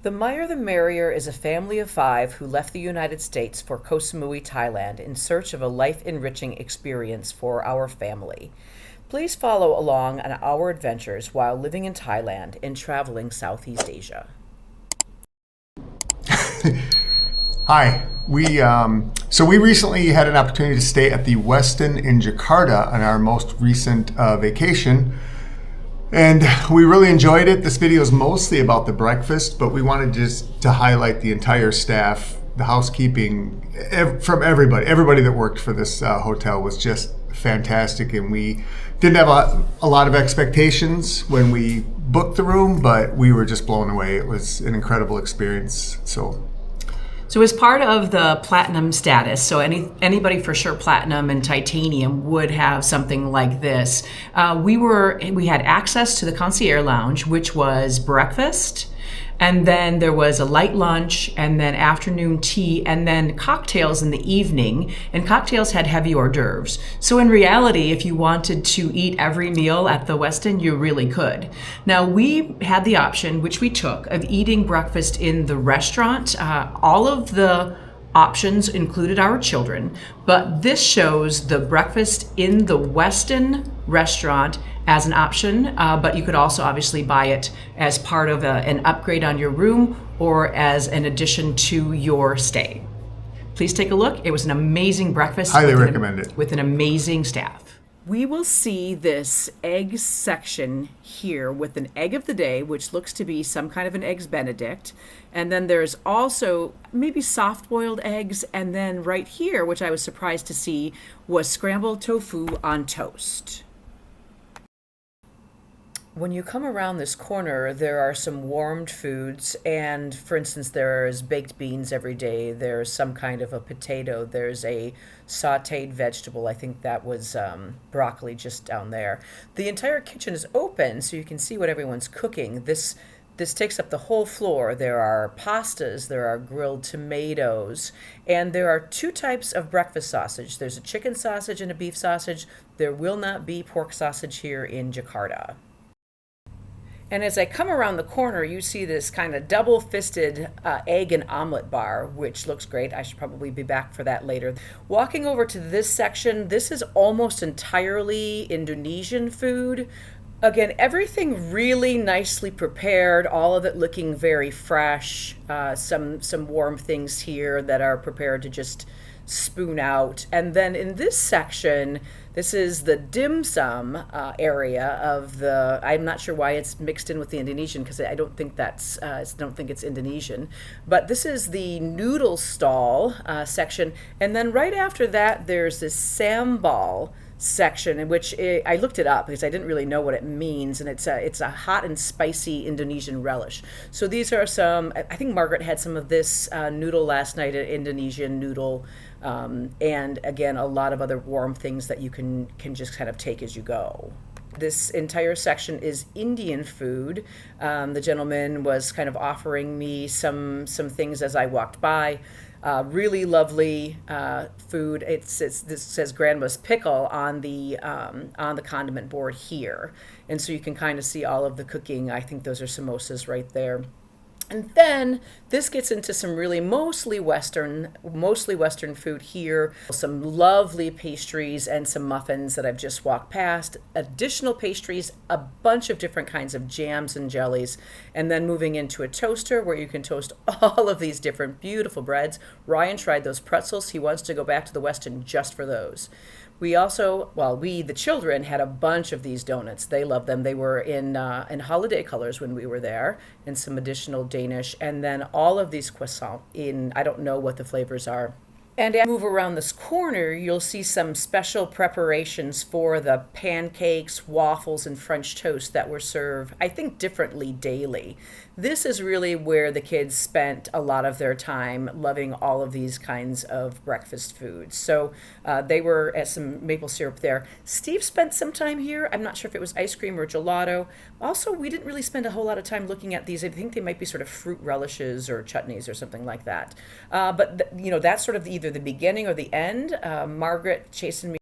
The Meyer the Merrier is a family of five who left the United States for Koh Samui, Thailand, in search of a life-enriching experience for our family. Please follow along on our adventures while living in Thailand and traveling Southeast Asia. Hi. We recently had an opportunity to stay at the Westin in Jakarta on our most recent vacation, and we really enjoyed it. This video is mostly about the breakfast, but we wanted just to highlight the entire staff, the housekeeping, from everybody that worked for this hotel was just fantastic, and we didn't have a lot of expectations when we booked the room, but we were just blown away. It was an incredible experience. So as part of the platinum status, so anybody for sure platinum and titanium would have something like this. We had access to the concierge lounge, which was breakfast, and then there was a light lunch, and then afternoon tea, and then cocktails in the evening. And cocktails had heavy hors d'oeuvres. So in reality, if you wanted to eat every meal at the Westin, you really could. Now we had the option, which we took, of eating breakfast in the restaurant. All of the options included our children, but this shows the breakfast in the Westin restaurant as an option, but you could also obviously buy it as part of an upgrade on your room or as an addition to your stay. Please take a look. It was an amazing breakfast. Highly recommend it. With an amazing staff. We will see this egg section here with an egg of the day, which looks to be some kind of an eggs Benedict. And then there's also maybe soft-boiled eggs. And then right here, which I was surprised to see, was scrambled tofu on toast. When you come around this corner, there are some warmed foods, and for instance, there's baked beans every day, there's some kind of a potato, there's a sauteed vegetable, I think that was broccoli just down there. The entire kitchen is open, so you can see what everyone's cooking. This takes up the whole floor. There are pastas, there are grilled tomatoes, and there are two types of breakfast sausage. There's a chicken sausage and a beef sausage. There will not be pork sausage here in Jakarta. And as I come around the corner, you see this kind of double-fisted egg and omelet bar, which looks great. I should probably be back for that later. Walking over to this section, this is almost entirely Indonesian food. Again, everything really nicely prepared, all of it looking very fresh. Some warm things here that are prepared to just spoon out. And then in this section, this is the dim sum area of the, I'm not sure why it's mixed in with the Indonesian, because I don't think it's Indonesian. But this is the noodle stall section. And then right after that, there's this sambal section, in which I looked it up because I didn't really know what it means, and it's a hot and spicy Indonesian relish. So these are some, I think Margaret had some of this noodle last night, an Indonesian noodle, and again, a lot of other warm things that you can just kind of take as you go. This entire section is Indian food. The gentleman was kind of offering me some things as I walked by. Really lovely food. This says Grandma's pickle on the condiment board here, and so you can kind of see all of the cooking. I think those are samosas right there. And then this gets into some really mostly Western food here. Some lovely pastries and some muffins that I've just walked past. Additional pastries, a bunch of different kinds of jams and jellies, and then moving into a toaster where you can toast all of these different beautiful breads. Ryan tried those pretzels. He wants to go back to the Westin just for those. We also, the children, had a bunch of these donuts. They loved them. They were in holiday colors when we were there, and some additional Danish, and then all of these croissants in, I don't know what the flavors are. And as you move around this corner, you'll see some special preparations for the pancakes, waffles, and French toast that were served, I think, differently daily. This is really where the kids spent a lot of their time, loving all of these kinds of breakfast foods. So they were at some maple syrup there. Steve spent some time here. I'm not sure if it was ice cream or gelato. Also, we didn't really spend a whole lot of time looking at these. I think they might be sort of fruit relishes or chutneys or something like that. That's sort of either the beginning or the end. Margaret chasing me,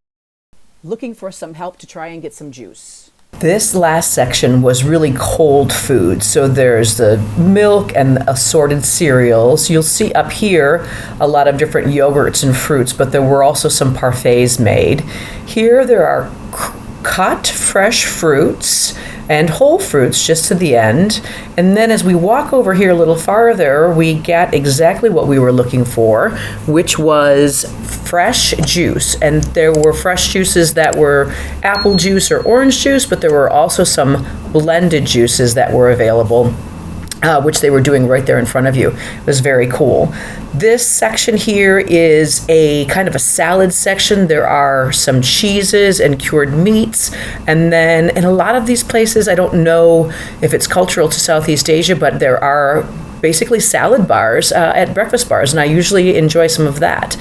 looking for some help to try and get some juice. This last section was really cold food. So there's the milk and assorted cereals. You'll see up here a lot of different yogurts and fruits, but there were also some parfaits made. Here there are cut fresh fruits and whole fruits just to the end. And then as we walk over here a little farther, we get exactly what we were looking for, which was fresh juice. And there were fresh juices that were apple juice or orange juice, but there were also some blended juices that were available, which they were doing right there in front of you. It was very cool. This section here is a kind of a salad section. There are some cheeses and cured meats. And then in a lot of these places, I don't know if it's cultural to Southeast Asia, but there are basically salad bars at breakfast bars, and I usually enjoy some of that.